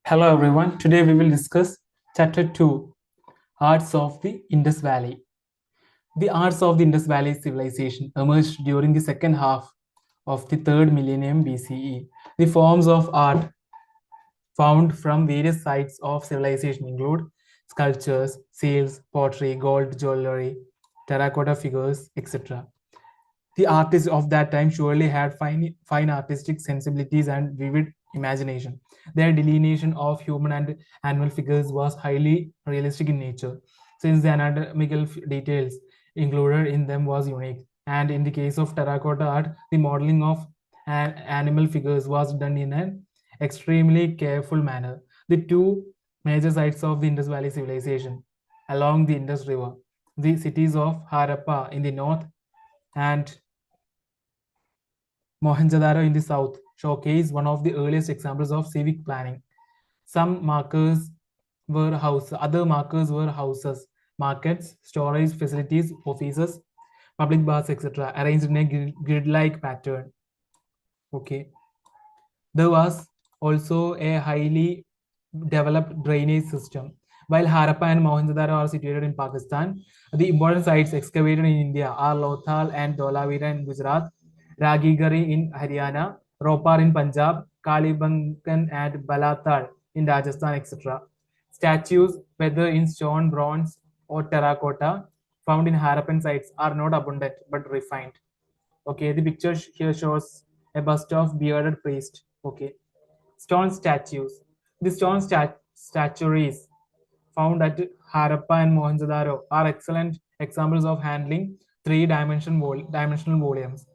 Hello everyone. Today we will discuss Chapter 2, Arts of the Indus Valley. The arts of the Indus Valley civilization emerged during the second half of the 3rd millennium BCE. The forms of art found from various sites of civilization include sculptures, seals, pottery, gold jewelry, terracotta figures, etc. The artists of that time surely had fine artistic sensibilities and vivid imagination. Their delineation of human and animal figures was highly realistic in nature, since the anatomical details included in them was unique. And in the case of terracotta art, the modeling of animal figures was done in an extremely careful manner. The two major sites of the Indus Valley civilization along the Indus River, the cities of Harappa in the north and Mohenjo-daro in the south showcase one of the earliest examples of civic planning. Some markers were houses, other markers were houses, markets, storage facilities, offices, public baths, etc., arranged in a grid-like pattern. Okay. There was also a highly developed drainage system. While Harappa and Mohenjo-daro are situated in Pakistan, the important sites excavated in India are Lothal and Dholavira in Gujarat, Ragigari in Haryana, Ropar in Punjab, Kalibangan and Balathal in Rajasthan, etc. Statues, whether in stone, bronze, or terracotta, found in Harappan sites are not abundant but refined. Okay, the picture here shows a bust of bearded priest. Okay, stone statues. The statuaries found at Harappa and Mohenjo-daro are excellent examples of handling dimensional volumes.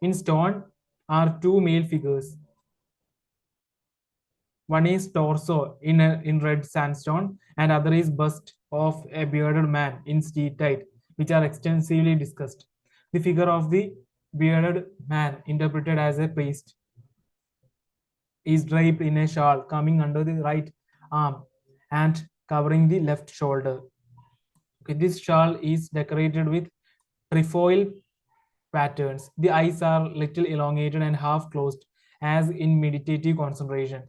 In stone are two male figures. One is torso in red sandstone, and other is bust of a bearded man in steatite, which are extensively discussed. The figure of the bearded man, interpreted as a priest, is draped in a shawl coming under the right arm and covering the left shoulder. Okay, this shawl is decorated with trefoil patterns. The eyes are little elongated and half closed, as in meditative concentration.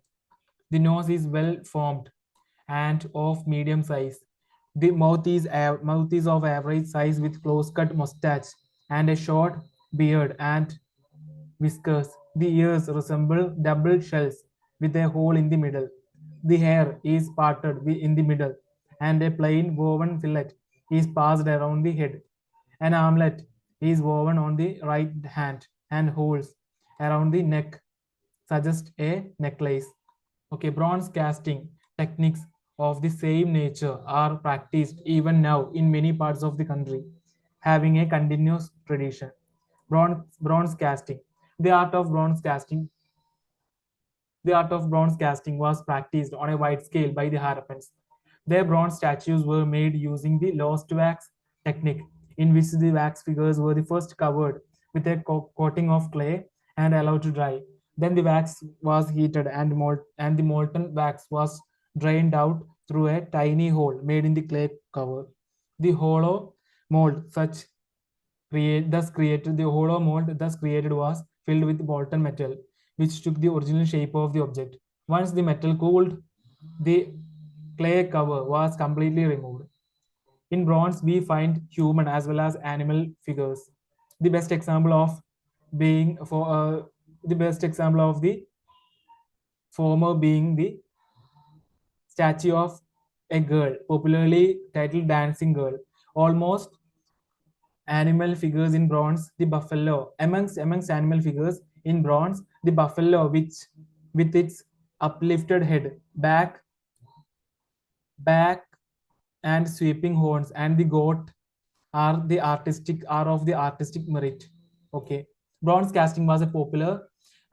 The nose is well formed and of medium size. The mouth is of average size with close-cut mustache and a short beard and whiskers. The ears resemble double shells with a hole in the middle. The hair is parted in the middle, and a plain woven fillet is passed around the head. An armlet is woven on the right hand, and holes around the neck suggest a necklace. Okay, bronze casting techniques of the same nature are practiced even now in many parts of the country, having a continuous tradition. Bronze casting. The art of bronze casting the art of bronze casting was practiced on a wide scale by the Harappans. Their bronze statues were made using the lost wax technique, in which the wax figures were the first covered with a coating of clay and allowed to dry. Then the wax was heated and the molten wax was drained out through a tiny hole made in the clay cover. The hollow mold such thus created was filled with molten metal, which took the original shape of the object. Once the metal cooled, the clay cover was completely removed. In bronze, we find human as well as animal figures. The best example of being for the best example of the former being the statue of a girl, popularly titled Dancing Girl. Almost animal figures in bronze, the buffalo. Amongst animal figures in bronze, the buffalo, which with its uplifted head, back and sweeping horns, and the goat are of the artistic merit. Okay, bronze casting was a popular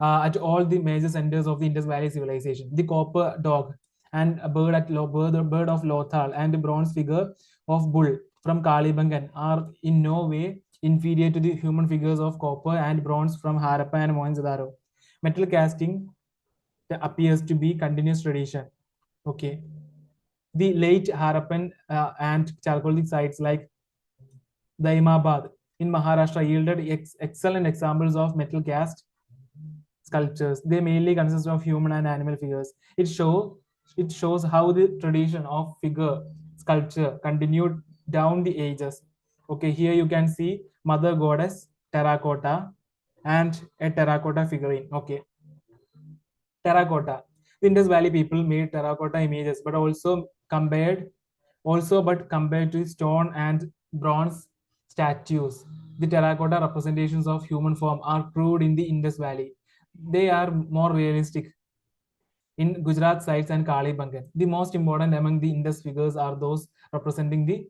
at all the major centers of the Indus Valley civilization. The copper dog and a bird of Lothal and the bronze figure of bull from Kalibangan are in no way inferior to the human figures of copper and bronze from Harappa and Mohenjo-daro. Metal casting appears to be continuous tradition. Okay, the late Harappan and Chalcolithic sites like Daimabad in Maharashtra yielded excellent examples of metal cast sculptures. They mainly consist of human and animal figures. It It shows how the tradition of figure sculpture continued down the ages. Okay, here you can see Mother Goddess terracotta and a terracotta figurine. Okay, terracotta. The Indus Valley people made terracotta images, but compared to stone and bronze statues, the terracotta representations of human form are proved in the Indus Valley. They are more realistic in Gujarat sites and Kalibangan. The most important among the Indus figures are those representing the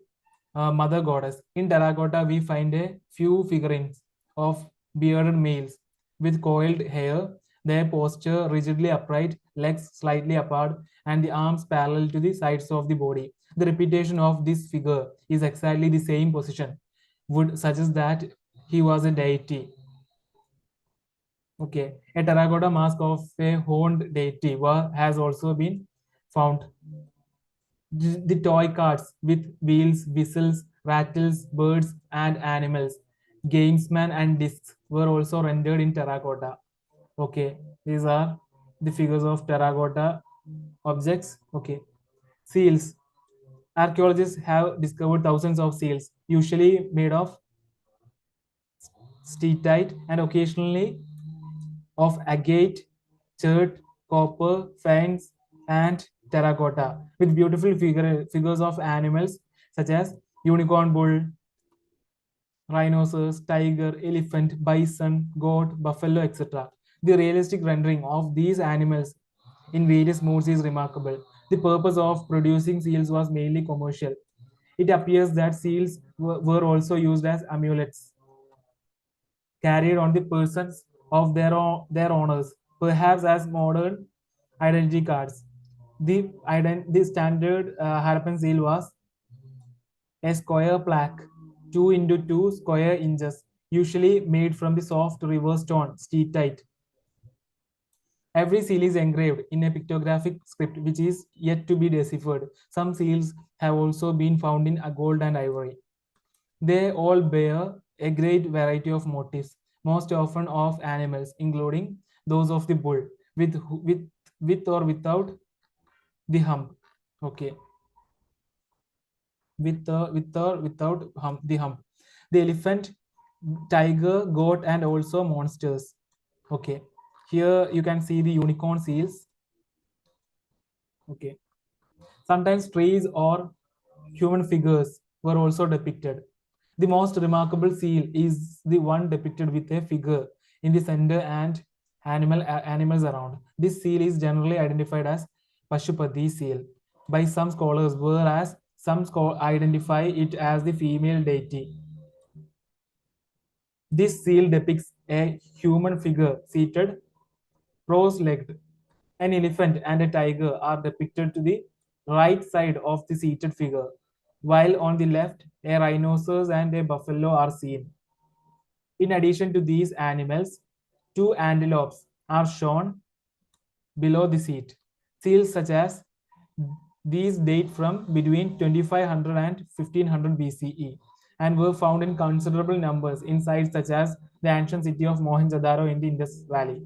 mother goddess. In terracotta, we find a few figurines of bearded males with coiled hair, their posture rigidly upright, legs slightly apart, and the arms parallel to the sides of the body. The repetition of this figure is exactly the same position, would suggest that he was a deity. Okay, a terracotta mask of a horned deity has also been found. The toy carts with wheels, whistles, rattles, birds, and animals, gamesman and discs were also rendered in terracotta. Okay, these are the figures of terracotta objects. Okay, seals. Archaeologists have discovered thousands of seals, usually made of steatite and occasionally of agate, chert, copper, fines, and terracotta, with beautiful figures of animals such as unicorn, bull, rhinoceros, tiger, elephant, bison, goat, buffalo, etc. The realistic rendering of these animals in various modes is remarkable. The purpose of producing seals was mainly commercial. It appears that seals were also used as amulets carried on the persons of their owners, perhaps as modern identity cards. The standard Harappan seal was a square plaque, 2 into 2 square inches, usually made from the soft river stone, steatite. Every seal is engraved in a pictographic script which is yet to be deciphered. Some seals have also been found in gold and ivory. They all bear a great variety of motifs, most often of animals, including those of the bull, with or without the hump. Okay, with or without the hump. The elephant, tiger, goat, and also monsters. Okay, here you can see the unicorn seals. Okay, sometimes trees or human figures were also depicted. The most remarkable seal is the one depicted with a figure in the center and animals around. This seal is generally identified as Pashupati seal by some scholars, whereas some identify it as the female deity. This seal depicts a human figure seated cross-legged. An elephant and a tiger are depicted to the right side of the seated figure, while on the left, a rhinoceros and a buffalo are seen. In addition to these animals, two antelopes are shown below the seat. Seals such as these date from between 2500 and 1500 BCE and were found in considerable numbers in sites such as the ancient city of Mohenjo-daro in the Indus Valley.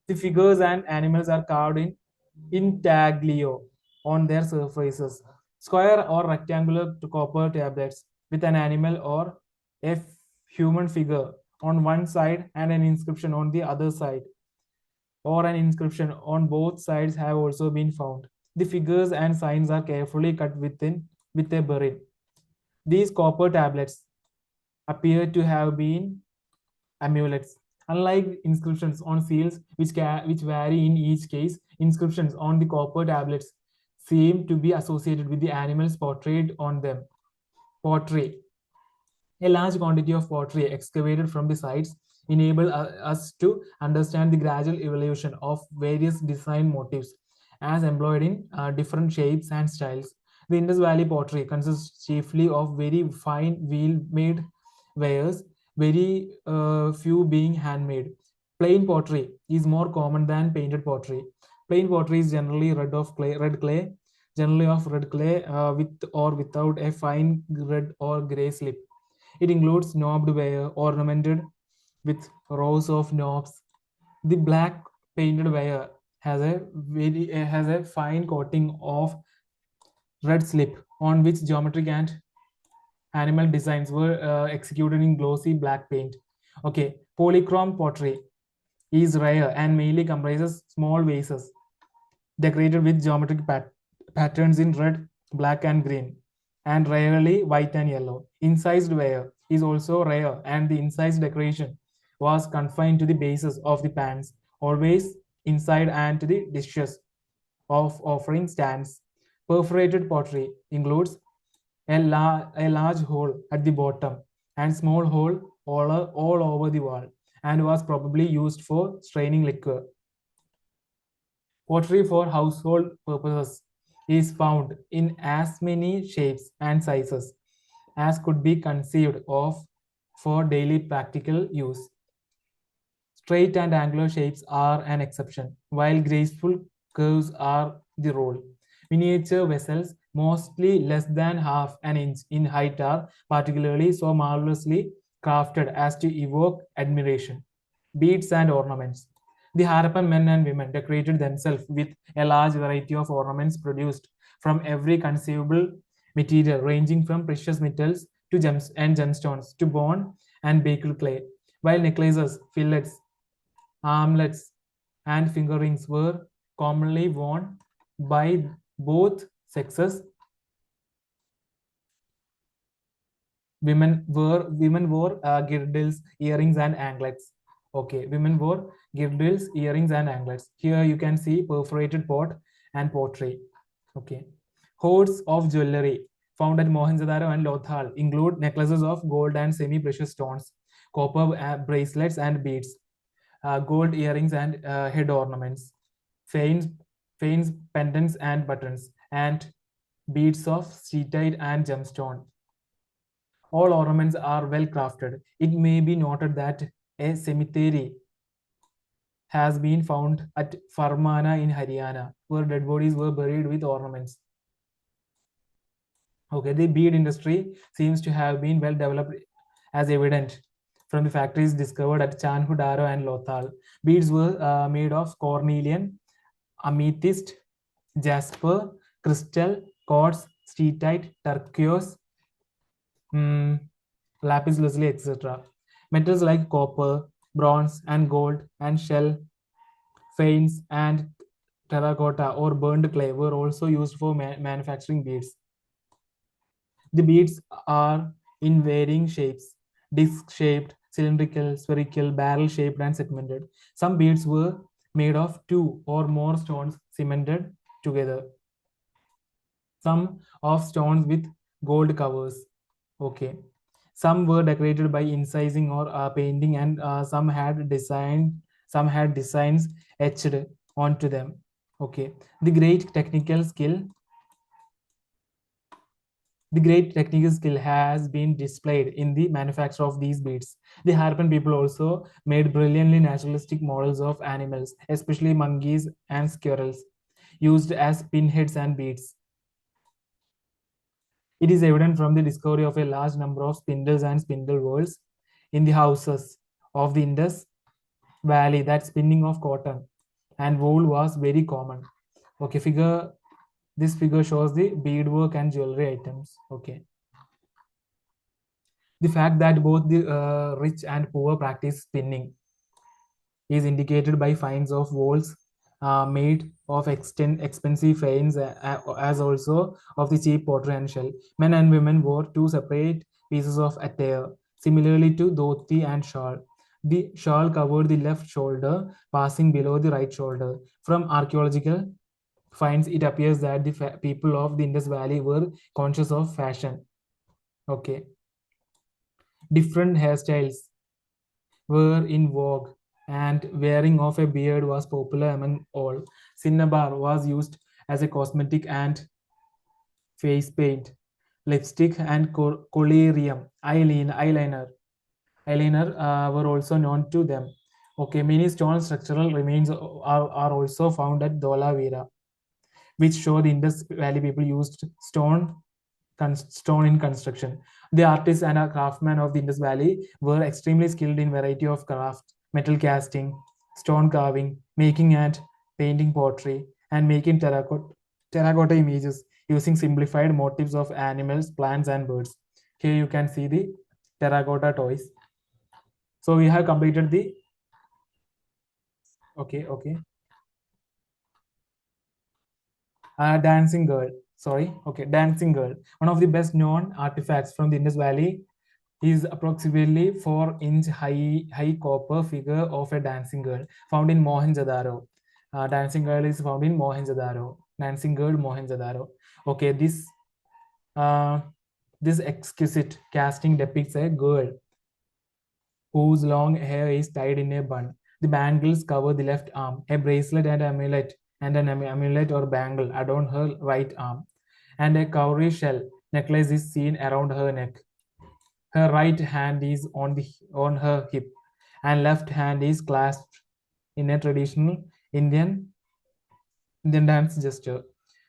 The figures and animals are carved in intaglio on their surfaces, square or rectangular copper tablets with an animal or a human figure on one side and an inscription on the other side, or an inscription on both sides have also been found. The figures and signs are carefully cut with a beryl. These copper tablets appear to have been amulets. Unlike inscriptions on seals, which vary in each case, inscriptions on the copper tablets seem to be associated with the animals portrayed on them. Pottery. A large quantity of pottery excavated from the sites enable us to understand the gradual evolution of various design motifs as employed in different shapes and styles. The Indus Valley pottery consists chiefly of very fine wheel-made wares, very few being handmade. Plain pottery is more common than painted pottery. Plain pottery is generally generally of red clay with or without a fine red or gray slip. It includes knobbed ware ornamented with rows of knobs. The black painted ware has a fine coating of red slip on which geometric and animal designs were executed in glossy black paint. Okay, polychrome pottery is rare and mainly comprises small vases decorated with geometric patterns in red, black, and green, and rarely white and yellow. Incised ware is also rare, and the incised decoration was confined to the bases of the pans, always inside, and to the dishes of offering stands. Perforated pottery includes a large hole at the bottom and small hole all over the wall, and was probably used for straining liquor. Pottery for household purposes is found in as many shapes and sizes as could be conceived of for daily practical use. Straight and angular shapes are an exception, while graceful curves are the rule. Miniature vessels, mostly less than half an inch in height, are particularly so marvelously crafted as to evoke admiration. Beads and ornaments. The Harappan men and women decorated themselves with a large variety of ornaments produced from every conceivable material, ranging from precious metals to gems and gemstones to bone and baked clay, while necklaces, fillets, armlets, and finger rings were commonly worn by both sexes. Women wore girdles, earrings, and anklets. Okay, women wore girdles, earrings, and anklets. Here you can see perforated pot and pottery. Okay, hoards of jewelry found at Mohenjo-daro and Lothal include necklaces of gold and semi-precious stones, copper bracelets and beads, gold earrings and head ornaments, fanes, pendants and buttons, and beads of steatite and gemstone. All ornaments are well crafted. It may be noted that a cemetery has been found at Farmana in Haryana, where dead bodies were buried with ornaments. Okay, the bead industry seems to have been well developed, as evident from the factories discovered at Chanhudaro and Lothal. Beads were made of cornelian, amethyst, jasper, crystal, quartz, steatite, turquoise, lapis lazuli, etc. Metals like copper, bronze, and gold, and shell, fanes, and terracotta or burned clay were also used for manufacturing beads. The beads are in varying shapes: disc-shaped, cylindrical, spherical, barrel-shaped, and segmented. Some beads were made of two or more stones cemented together. Some of stones with gold covers. Okay. Some were decorated by incising or painting, and some had designs etched onto them. Okay. The great technical skill has been displayed in the manufacture of these beads. The Harappan people also made brilliantly naturalistic models of animals, especially monkeys and squirrels, used as pinheads and beads. It is evident from the discovery of a large number of spindles and spindle wheels in the houses of the Indus Valley that spinning of cotton and wool was very common. Okay, this figure shows the beadwork and jewelry items. Okay. The fact that both the rich and poor practice spinning is indicated by finds of wools made of expensive fanes, as also of the cheap pottery and shell. Men and women wore two separate pieces of attire, similarly to dhoti and shawl. The shawl covered the left shoulder, passing below the right shoulder. From archaeological finds, it appears that the people of the Indus Valley were conscious of fashion. Okay. Different hairstyles were in vogue, and wearing of a beard was popular among all. Cinnabar was used as a cosmetic and face paint. Lipstick and collyrium, eyeliner were also known to them. Okay, many stone structural remains are also found at Dholavira, which show the Indus Valley people used stone in construction. The artists and craftsmen of the Indus Valley were extremely skilled in variety of craft, metal casting, stone carving, making and painting pottery, and making terracotta images using simplified motifs of animals, plants, and birds. Here you can see the terracotta toys. So we have completed the okay. Dancing girl. Sorry. Okay, dancing girl. One of the best known artifacts from the Indus Valley is approximately 4-inch high copper figure of a dancing girl found in Mohenjo-daro. Dancing girl is found in Mohenjo-daro. Dancing girl Mohenjo-daro. Okay, uh, this exquisite casting depicts a girl whose long hair is tied in a bun. The bangles cover the left arm. A bracelet and an amulet or bangle adorn her right arm, and a cowrie shell necklace is seen around her neck. Her right hand is on her hip, and left hand is clasped in a traditional Indian dance gesture.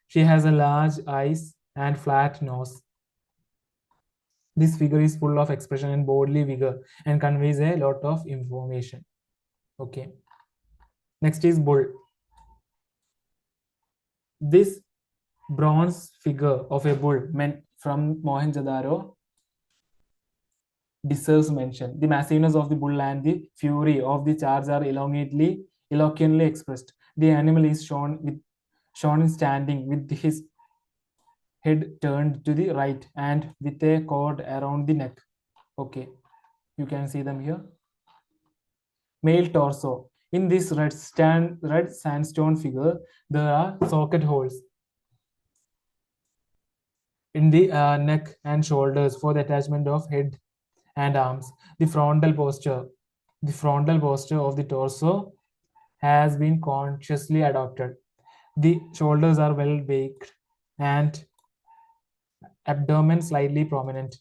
She has a large eyes and flat nose. This figure is full of expression and bodily vigor and conveys a lot of information. Okay. Next is bull. This bronze figure of a bull meant from Mohenjo-daro deserves mention. The massiveness of the bull and the fury of the charge are eloquently expressed. The animal is shown standing with his head turned to the right and with a cord around the neck. Okay, you can see them here. Male torso. In this red sandstone figure, there are socket holes in the neck and shoulders for the attachment of head and arms. The frontal posture of the torso has been consciously adopted. The shoulders are well baked and abdomen slightly prominent.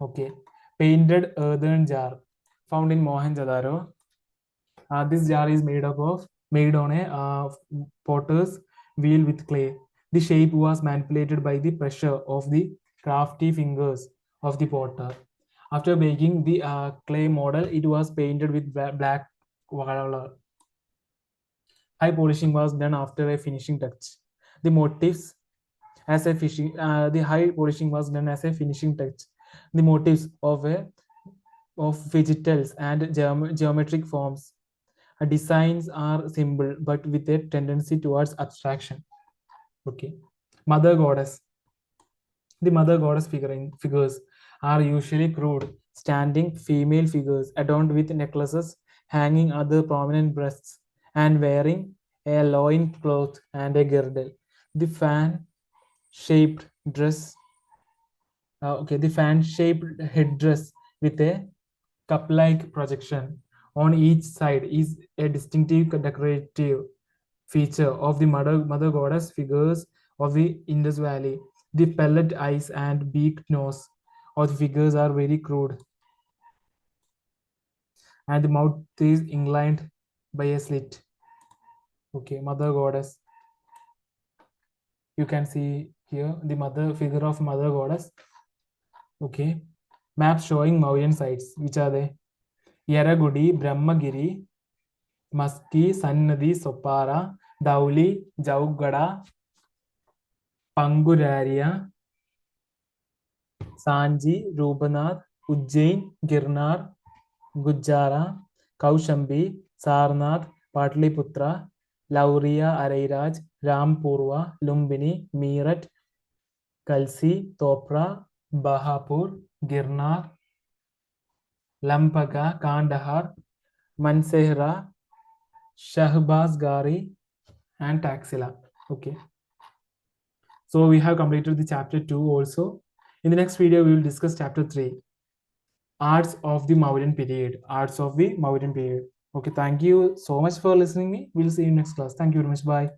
Okay. Painted earthen jar found in Mohenjo-daro. This jar is made on a potter's wheel with clay. The shape was manipulated by the pressure of the crafty fingers of the potter. After making the clay model, it was painted with black color. High polishing was done after a finishing touch. The motifs as a fishing, the high polishing was done as a finishing touch. The motifs of vegetals and geometric forms. Designs are simple but with a tendency towards abstraction. Okay. Mother goddess. The mother goddess figures are usually crude, standing female figures adorned with necklaces, hanging other prominent breasts, and wearing a loin cloth and a girdle. The fan-shaped dress. The fan-shaped headdress with a cup-like projection on each side is a distinctive decorative feature of the mother goddess figures of the Indus Valley. The pellet eyes and beaked nose of the figures are very crude, and the mouth is inclined by a slit. Okay, mother goddess. You can see here the mother figure of mother goddess. Okay, maps showing Mauryan sites. Which are they? Yaragudi, Brahmagiri, Maski, Sannadi, Sopara, Dauli, Jaugada, Panguraria, Sanji, Rupanath, Ujjain, Girnar, Gujjara, Kaushambi, Sarnath, Patliputra, Lauria, Arairaj, Rampurva, Lumbini, Meerut, Kalsi, Topra, Bahapur, Girnar, Lampaga, Kandahar, Mansehra, Shahbazgari, and Taxila. Okay. So we have completed the chapter 2 also. In the next video, we will discuss chapter 3. Arts of the Mauryan period. Arts of the Mauryan period. Okay, thank you so much for listening me. We'll see you next class. Thank you very much. Bye.